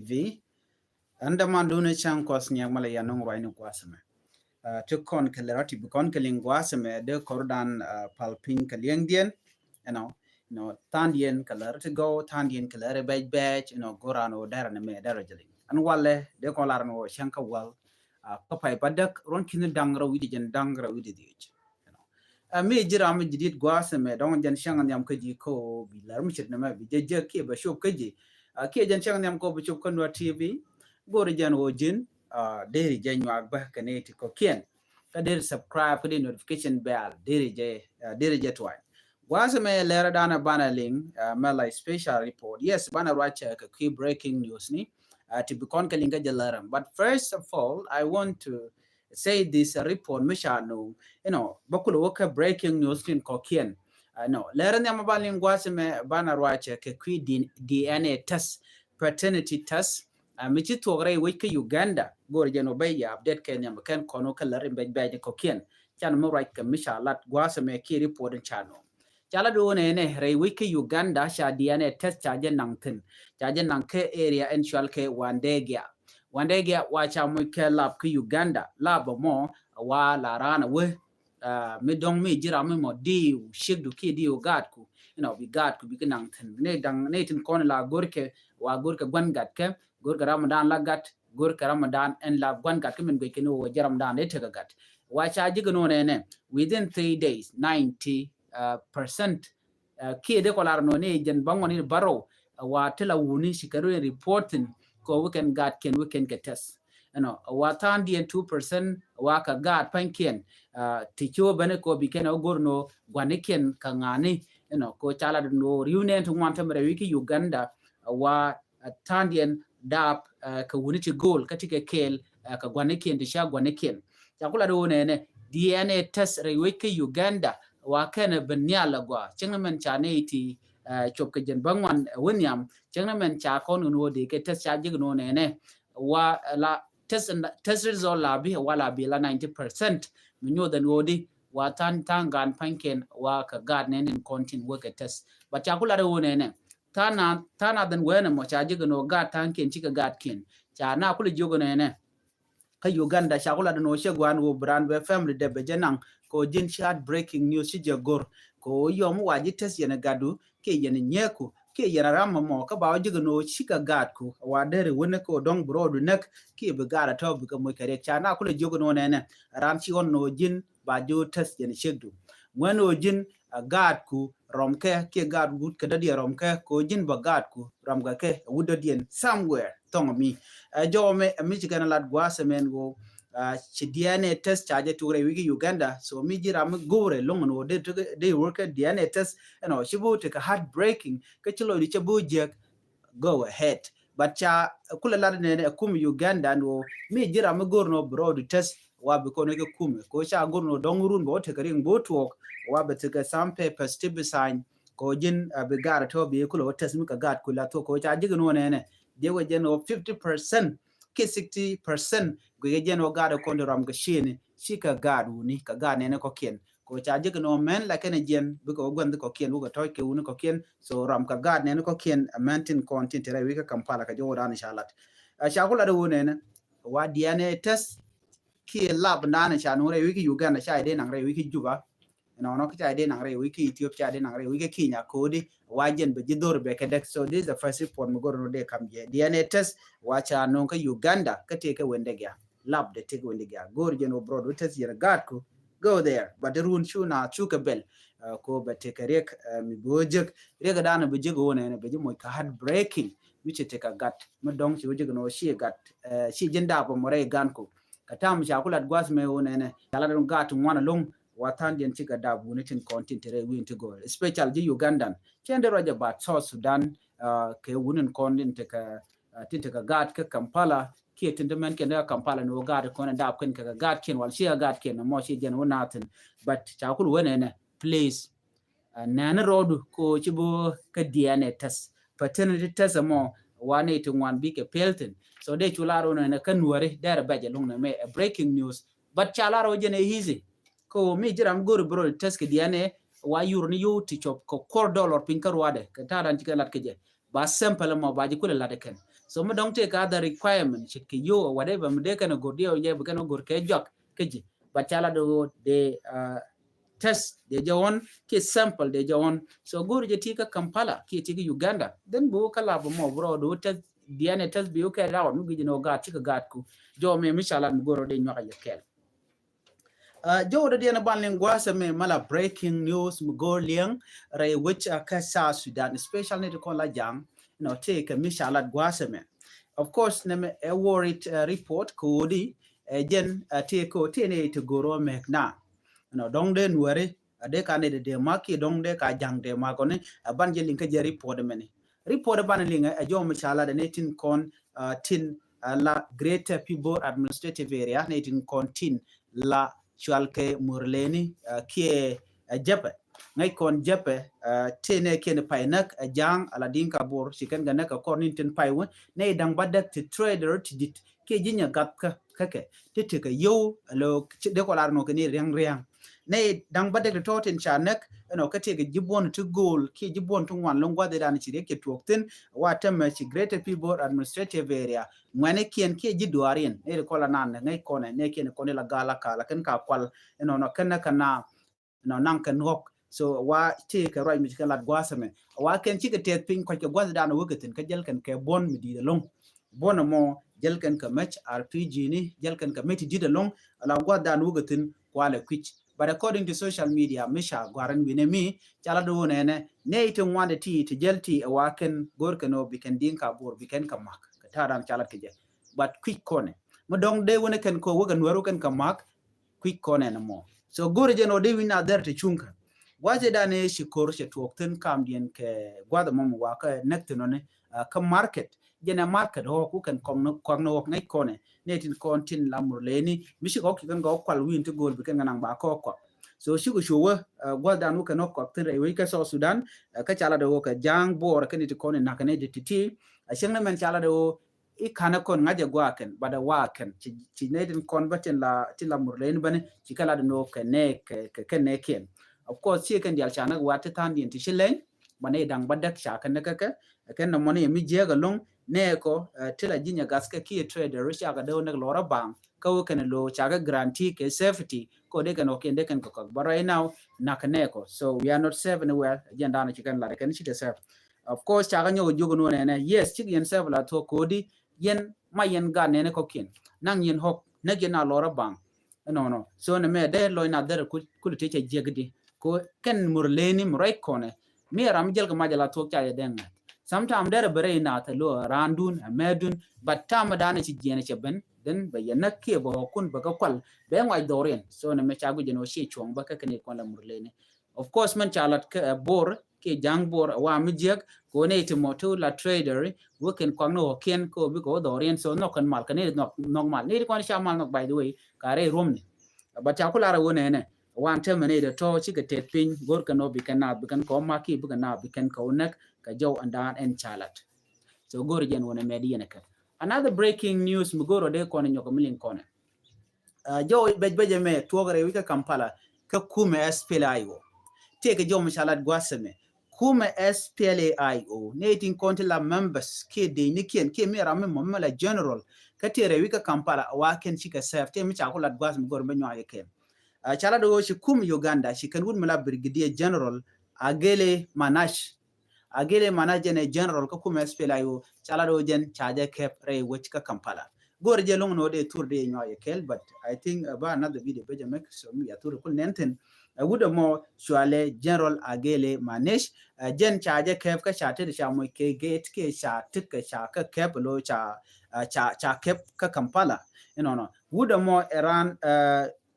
TV andaman dune chan kos nyang mala yanong roi no kwasame to kon kelerati bukon keling kwasame de kordan palping kaliang dien you know tandien keler to go tandien keler gorano darana me darajaling an walle de ko larno shanka wal papai badak ron kin dangra widi jen dangra widi dich me jira me jidit gwasame don jan shangan yam kaji ko bilar mu chitna ma bi je ke ba shop kaji ke jan shangan yam ko ba shop kan TV gore jan wojin deri jan wa ba kaneti ko kien ka deri subscribe ka deri notification bell deri je twa gwasame lera dana bana ling mala special report yes bana racha ka key breaking news ni to be kon kalinga jalaram but first of all I want to say this report mishano bakulu woka breaking news tin kokien no leran ya mabalin gwasime bana racha ke DNA test paternity test michi togre wike Uganda gor jeno bay ya update ken yam ken kono kala rimbe bay kokien chan mo right ke mishalat gwasime ki report chano chala do ne re wike Uganda sha DNA test charge nangtin charge nangke area ensual ke wandegya wacha muke lab ke Uganda lab mo wa la rana we mi dong mi jira mi mo di shigdu ki di gad ku bi gad ku bi kanang tin ne tin kon la gorke wa gorke gwan gad ke gorke ramadan la gat gorke ramadan en la gwan gad ke min be kino jaram dan ne tega gat wa cha jiga no ne within 3 days 90% ki de ko lar no ne jen bangoni baro wa tela wuni shikaru reporting ko weekend gat ken weekend ke test wa tan dien 2% wa ka gat pankien ti cho bane ko bi ken ogorno gwaniken kangani ko chala no reunion to want mere wiki Uganda wa tandien dap ka wuniti goal katike kel ka gwaniken de sha gwaniken chakula do ne DNA test re wiki Uganda wa ken benyala gwa chengamen chane ti chop ke jen bangwan winyam chengamen cha kon no de ke test cha jigno ne wa la test result la bi wala bi la 90% minyo dan wodi wa tangan panken wa ka gad nenen content work test but chakula re wone ne tana dan wena mo cha jigno gad tanken chika gad kin cha na kula jogo ne ka Uganda chakula no shegwan wo brand we family de bejenang ko jin chat breaking news jagor ko yom waji test yana gadu ke yana nyeku ke yana ramma mo ka ba jigno chika gad ku wa dere wona ko dong broad nek ke be gara to be ko mo kare cha na kula jogo no ne ram chi on no jin ba jo test yana shegdu wano jin gad ku romke ke gad gut ka dadi romke ko jin ba gad ku ramga ke wudodien somewhere tongo mi jo me mi chikana lad gwase men go chi DNA test charge to re wiki Uganda so mi jira mi gore long no de work DNA test shibu te ka heartbreaking ka chilo di chabu jek go ahead but cha kula lad ne kum Uganda no mi jira mi gore no broad test wa be ko ne kum ko cha gore no dong run bo te ka ring bo talk wa be te ka some papers to be signed ko jin be gara to be kula test mi ka gad kula to ko cha jigno ne they were general 50% ke 60% go general gada kondo ram ga shine shika gadu ni ka gane ne ko ken ko cha jigno men la ken jen bu ko gwand ko ken bu ko toy ke uni ko ken so ram ka gad ne ko ken maintain content re wi ka kampala ka jowo dan inshallah sha kula do ne wa DNA test ki lab na sha no re wi ki Uganda sha ide nang re wi ki juba no ka ide nang re wi ki Ethiopia ide nang re wi ki Kenya kodi wajen be jidor be kedek so this is the first report mo goro de kam je DNA test wacha non ka Uganda ka take wende gya lab de take wende gya gor je no broad test yera gat ko go there but the run shuna chuka bel ko be take rek mi bojek rek dana be jego wona ne be mo ka heart breaking which take a gat mo dong chi wojego no shi gat shi jenda bo mo re gan ko katam sha kulat gwas me wona ne kala don gat ngwana long watan den chiga dabu nitin content re win to go especially the Ugandan chende roja bat South Sudan ke wunin content ka tinta gat ka Kampala ke tinta men ke na Kampala no gat ko na dab ken ka gat ken wal shi gat ken mo shi jen wonatin but chakul wona ne please nana rodu ko chibo ka DNA test paternity test mo wane to wan bi ke pelten so de chularo na kan wore der baje long na me breaking news but chalaro jene easy ko mi jiram gor bro test ke DNA wa yur ni yo ti chop ko $4 pinkar wade ka taran ti kalat ke je ba simple mo ba ji kula lade ken so me don't take other requirement chit ki yo or whatever me de kana go dio ye be kana go ke jok keji but chala do de test de jawon ki sample de jawon so guru je tika Kampala ki tika Uganda then bo kala bo mo bro do test DNA test bi okay raw mi gino ga tika gat ku jo me mishala mi goro de nyoka ye kel jo de diana banlen gwasa me mala breaking news mu go liang ray which ka sa Sudan especially to kola jang no take mishala gwasa me of course ne a worried report ko di jen take ko tene to goro me na no dong den wari de ka ne de maki dong de ka jang de ma ko ne ban je linka je report ban linga a jo mishala de netin kon tin la greater people administrative area netin kon tin la chualke murleni kie jepe ngai kon jepe tene ken painak jang ala dinka bor sikan gana ka konin tin paiwa ne dang badak to trader to dit ke jinya gap ka kake tete ka yo lo de ko lar no ke ni riang ne dang badak to tin chanak no ka te jibon to goal ke jibon to wan long gwade dan ci ke tokten wata ma ci greater people administrative area ngane kien ke jiduarien ne ko la nan ngai kone ne ken ko la gala kala ken ka kwal no kana no nan kan hok so wa ti ka roi mi ka lat gwasame wa ken ci ke te pin ko ke gwaz dan wugatin ka jel kan ke bon mi di long bon mo jel kan ka match RPG ni jel kan ka meti di long ala gwaz dan wugatin kwale kwich but according to social media misha gwaran wine mi chala do ne ito wande ti to jelti a waken gorkano biken dinka bor biken kamak ka taran chala ke but quick kone mo dong de wona ken ko wogan waru ken kamak quick kone na mo so gore je no de wina der te chunka waje dane shi kor she tokten kam dien ke gwada mom wa ka nekte no ne ka market jena market ho ku kan kongno ngai kone netin kontin lamur leni mishi ko kan go kwal win to gol biken nang ba ko so shugo shuwa gwada nu kan ko tere we ka so Sudan ka chala do ka jang bor kan ti kone nakane de titi shengna men chala do I kana kon ngaje gwaken bada waken ci netin kon baten la ti lamur leni bane ci kala do ka ne ke ne ken of course ci kan dial chana wata tan din ti shilen bane dang badak sha kan ka ken no moni mi jega long ne ko tela jinya gaska ki trader rusha ga do ne lora bang ka wo kan lo chaga guarantee ke safety ko de kan okay de kan ko but right now nakane ko so we are not safe anywhere agenda na chicken la kan shi safe of course chaga nyo jogo no ne yes chi yen safe la to ko di yen ma yen ga ne ko kin nang yen hok ne gena lora bang no so ne me de lo na der ku te che jegdi ko ken murleni mrai kone me ram jel ga majala to cha ya denga sometimes there bere na ta lo randun medun but tam dana ci jene ci ben den ba yana ke ba kun ba ka kwal be ngwai doren so na me chagu jeno shi chong ba ka kene kon la murlene of course man chalat ke bor ke jang bor wa mi jek ko ne ti moto la trader wo ken kon no ken ko bi ko doren so no kan mal kan ne no mal ne kon sha mal no by the way ka re rom ni ba cha kula ra wona ne wan te mene de to ci ke te pin gor kan no bi kan na bi kan ko ma ki bi kan na bi kan ko nak ka jaw andan en chalat so goro jen wona mediana ka another breaking news mu goro de kono nyoko milin kono jaw beje me togare wika Kampala ka kume SPLIO te ka jaw chalat gwaseme kume SPLIO netin konti la members ke de nikien ke mi ramme momala general ka tere wika Kampala wa ken chika saf te mi chakolat gwasme goro be nyaye ke chala do shi kum Uganda shi kan wud mala brigadier general agele manager ne general ko kuma SPLIO chala do jen chaja kep re which ka Kampala gore je long no de tour de nyoy kel but I think about another video be make so mi ya tour kul nenten would more shwale general agele manesh jen chaja kep ka chate de cha mo ke gate ke cha tik ka cha ka kep lo cha kep ka Kampala no would more Iran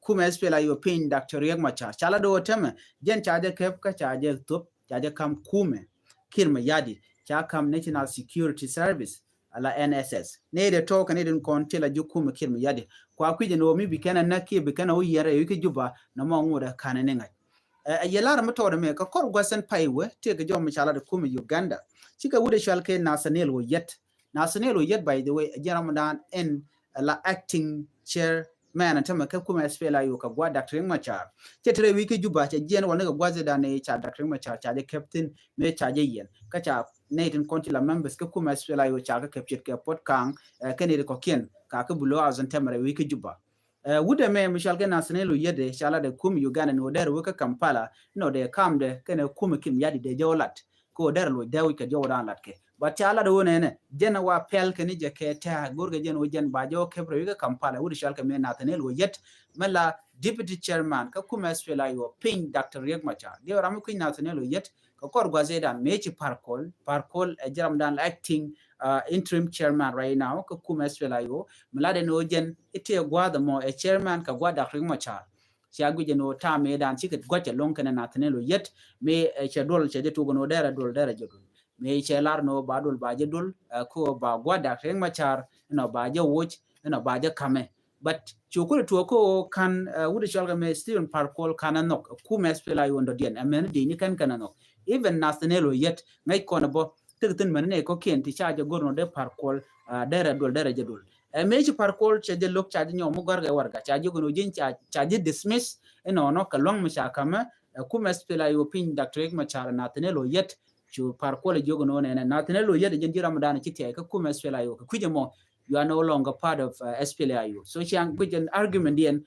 kuma SPLIO pin Dr. Riek Machar chala do teme jen chaja kep ka chaja top chaja kam kume kirma yadi cha kam National Security Service ala NSS ne de to kan den kon tela jukuma kirma yadi kwa kwije no mi bikana nakki bikana o yere yike juba na mo ngoda kanane ngai yelara motore me ka kor gwasen paiwe te ga jom chala de kuma Uganda chika wude shalke national wo yet by the way Ramadan in la acting chair man antama ka kuma SPLA yo ka gwa Dr. Machar che tere wiki juba che jen wona ga gwaze da ne cha Dr. Machar cha je captain me cha je yen ka cha Nathan Conti la members ka kuma SPLA yo cha ka capture ka pot kang ka ne ko ken ka ka bulo azan tamare wiki juba wude me Michel Gena Sanelo yede shala de kum Uganda no der wika Kampala no de kamde kene kum kim yadi de jolat ko der lo dawi ka jowdan latke but chala do ne jena wa pel kene je ke ta gorga jen o jen ba jo kebre wika Kampala wude shalka me Nathaniel yet mala deputy chairman ka kum SPLA yo ping Dr. Riek Machar de ramu kuin Nathaniel yet ka kor gwazedan mechi parkol jaram dan acting interim chairman right now ka kuma SPLA yo mlade no jen ite gwa the mo a chairman ka gwa Dr. Machar siagu jeno ta me dan chiket gwache lonkene Nathaniel yet me chedol chede to gono dera dol dera jodul me chelar no badul baje dul ko ba gwa Dr. Machar no baje watch no baje kame but chukuri to ko kan wude shalga me Stephen Parkol kananok kuma SPLA yo ndo dien amen de ni kan kananok even Nathaniel yet ngai kono bo tigtin manene ko ken ti chaje gorno de Parkol dera dol dera jadul mechi Parkol chaje lok chaje nyomo gorga warga chaje gono jin chaje dismiss eno no ka long misha kama kuma SPLA yo pin Dr. Riek Machar Nathaniel yet chu Parkol jogono ne Nathaniel yet jin jira madana kiti ka kuma SPLA yo kuje mo you are no longer part of SPLA yo so chiang kujen argument dien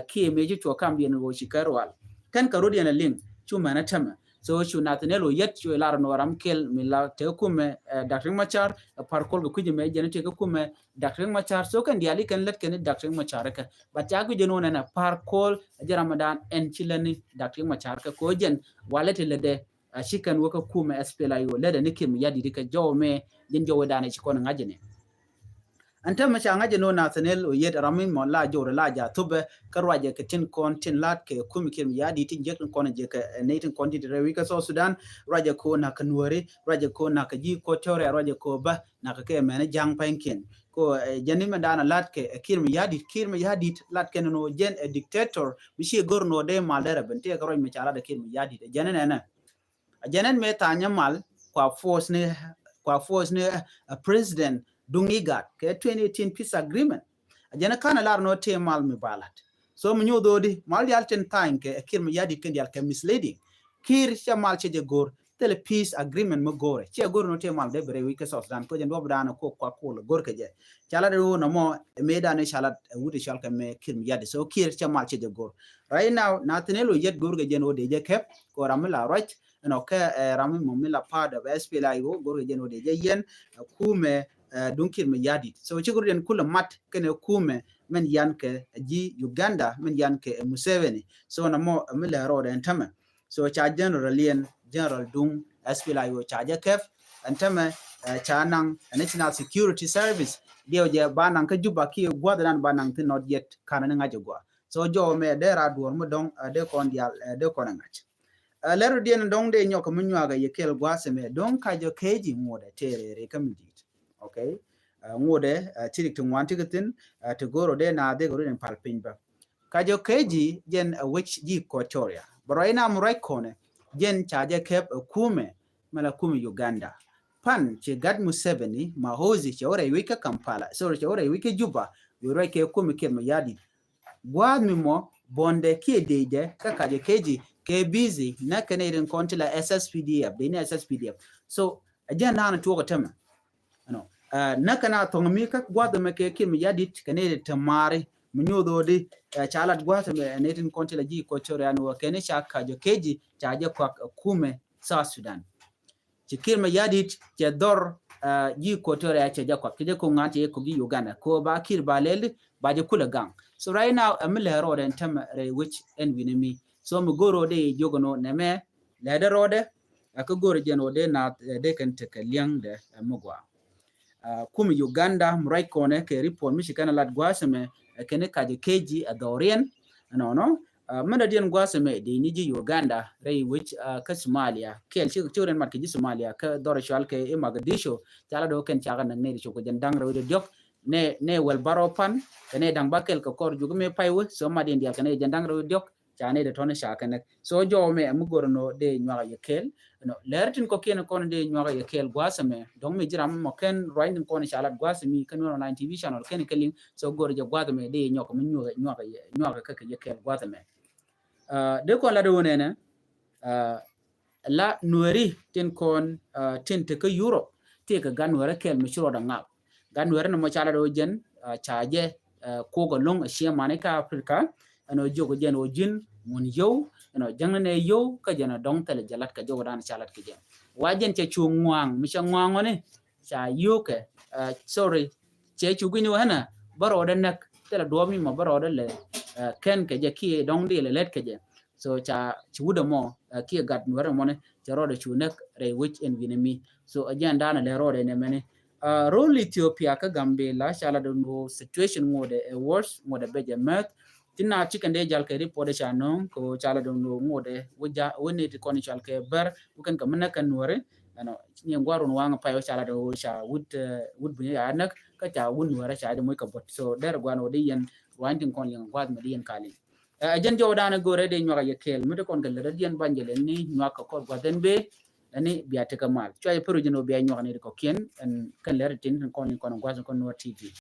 ki meji to kam dien go shikarwal kan karodian link chu manatama so chu Nathaniel yet chu lar no ram kel mila te kume Dr. Machar Parkol go kuje me jenete ko kume Dr. Machar so kan diali kan let kan Dr. Machar ka bacha go jeno na Parkol jaramadan en chilani Dr. Machar ka ko jen walete lede shikan woka kume SPLA yo lede nikim yadi dika jawme jen jawo dana ci kon ngajene anta macha ngaje no Nathaniel yet ramin mo la jore la ja tube karwaje ke tin kon tin lat ke kumikim yadi tin jek kon je ke Nathan Conti de Wika so Sudan raje ko na kanwari raje ko na ka ji ko tore raje ko ba na ka ke mena jang pankin ko jeni mandana lat ke kirmi yadi lat ke no jen a dictator bishi gorno de maldara bente ka roy me chala de kirmi yadi de jenen me tanya mal kwa force ne a president dungigat ke 2018 peace agreement ajana kana lar no te mal mi balat so mu nyodo di mal yal ten time ke kir mi yadi ken yal ke misleading kir chamal che je gor tele peace agreement mo gore che gor no te mal de bere wi ke so dan ko je ndo bdana ko ko gor ke je chala de no mo me dane chala wuti chal ke me kir mi yadi so kir chamal che je gor right now Nathaniel yet gor ke je no de je kep ko ramla right no ke ramu mo mila part of SPLA go gor ke je no de je yen kume dunkir me yadi so chigurden kula mat kene kume men yanke ji Uganda men yanke Museveni so na mo mila ro den tama so cha general dung SPLA yo cha kef antama cha nang national security service dio je banang ka juba ki gwadan banang tin not yet kana nga jogwa so jo me dera duor mo dong de kon dial de kon ngach leru dien dong de nyoko munwa ga yekel gwase me dong ka jo keji ngode terere kamidi okay ngode tirik to wanti gatin to goro de na de goro den palpinba kajo keji jen which ji kotoria boroina murai kone jen chaje kep kume mala kume Uganda pan che gad Museveni mahozi che ore wika Kampala so che ore wika Juba yore ke kume ke yadi gwa mimo bonde ke deide ka kajo keji ke busy na Canadian kontila SSPDF de ne SSPDF so jen na to ko tema no nakana tongmi ka gwada make kim yadit kane tamari munyodo di chalat gwata me netin kontela ji ko choriano kene chaka jo keji chaje kwa kume South Sudan chikirma yadit che dor ji ko toria che jakwa kije ko ngati ko gi Uganda ko ba kir balel ba je kula gang so right now amile road and tam which en winimi so mu goro de jogono neme lede rode ka goro jeno de na de kan te liang de mugwa kumi Uganda murai kone ke report michikana lat gwaseme kene kaje keji adorien no manda dien gwaseme de niji Uganda rei which ka Somalia kel churen mat ke Somalia ka dorashal ke Mogadishu tala do ken chaga nang ne choko jandang rawde diok ne wel baropan kene dang bakel ko kor jugume paywo so madin dia kene jandang rawde diok chane de tone shakane so jo me mugorno de nywa yekel no lertin ko ken kon de nyoga ye kel gwasame dong mi jiram mo ken right kon shalat gwasami kan no 9 tv channel ken kelin so gor je gwasame de nyoko mi nyoga ka ye kel gwasame de ko la de wonene la nueri tin kon tin te ko Europe te ka gan wara kel mi shiro da ngap gan wara no mo chala do jen chaje ko go long asia mane ka Africa ano jogo jen o jin mun yow ano jangne yow ka jena dong tele jalat ka jogo dan chalat ke jen wajen che chu ngwang mi cha ngwang ne cha yuke sorry che chu gini wana baro da nak tele do mi ma baro da le ken ke je ki dong di le let ke je so cha chuda mo ki gat nuara mo ne cha ro da chu nak re which en vinemi so again dana le ro de ne mene role Ethiopia ka gambe la shala do no situation ngode e worse ngode beje mat tinna chicken de jal ke report cha no ko chala do no ngode wuja woni ti kon chal ke ber bukan ka mena kan nuare ano ni ngwaru wanga pa yo chala do cha wood bu ya nak ka cha wun nuare cha de moy ka bot so der gwano de yen wantin kon yang gwad me yen kali ajen jo dana gore de nyoga ye kel mi de kon gal de yen banjele ni nyoka ko gwaden be ani biya te kamal choy peru jino biya nyoga ni ko kien en kan ler tin kon gwaz kon no tv